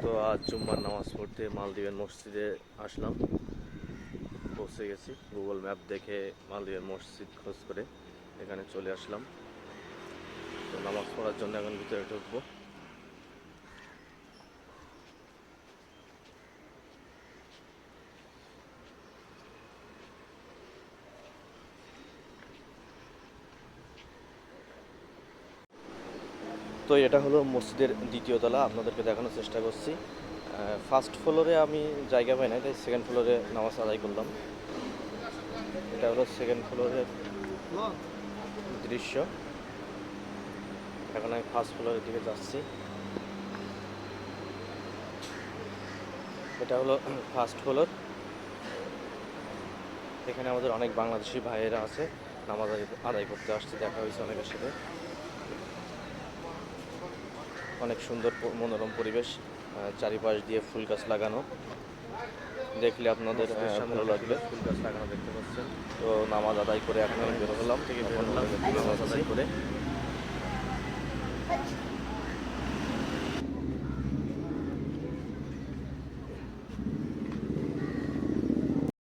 তো আজ জুম্মার নামাজ পড়তে মালদ্বীপের মসজিদে আসলাম। পৌঁছে গেছি, গুগল ম্যাপ দেখে মালদ্বীপের মসজিদ খোঁজ করে এখানে চলে আসলাম। তো নামাজ পড়ার জন্য এখন ভিতরে ঢুকবো। তো এটা হলো মসজিদের দ্বিতীয় তলা, আপনাদেরকে দেখানোর চেষ্টা করছি। ফার্স্ট ফ্লোরে আমি জায়গা পাই না, তাই সেকেন্ড ফ্লোরে নামাজ আদায় করলাম। এটা হলো সেকেন্ড ফ্লোরের দৃশ্য। এখন আমি ফার্স্ট ফ্লোরের দিকে যাচ্ছি। এটা হলো ফার্স্ট ফ্লোর। এখানে আমাদের অনেক বাংলাদেশি ভাইয়েরা আছে, নামাজ আদায় করতে আসছে। দেখা হয়েছে অনেকের সাথে। অনেক সুন্দর মনোরম পরিবেশ, চারিপাশ দিয়ে ফুল গাছ লাগানো, দেখলে আপনাদের ভালো লাগবে। ফুল গাছ লাগানো দেখতে পাচ্ছেন। তো নামাজ আদায় করে এখন আমি বের হলাম, নামাজ আদায় করে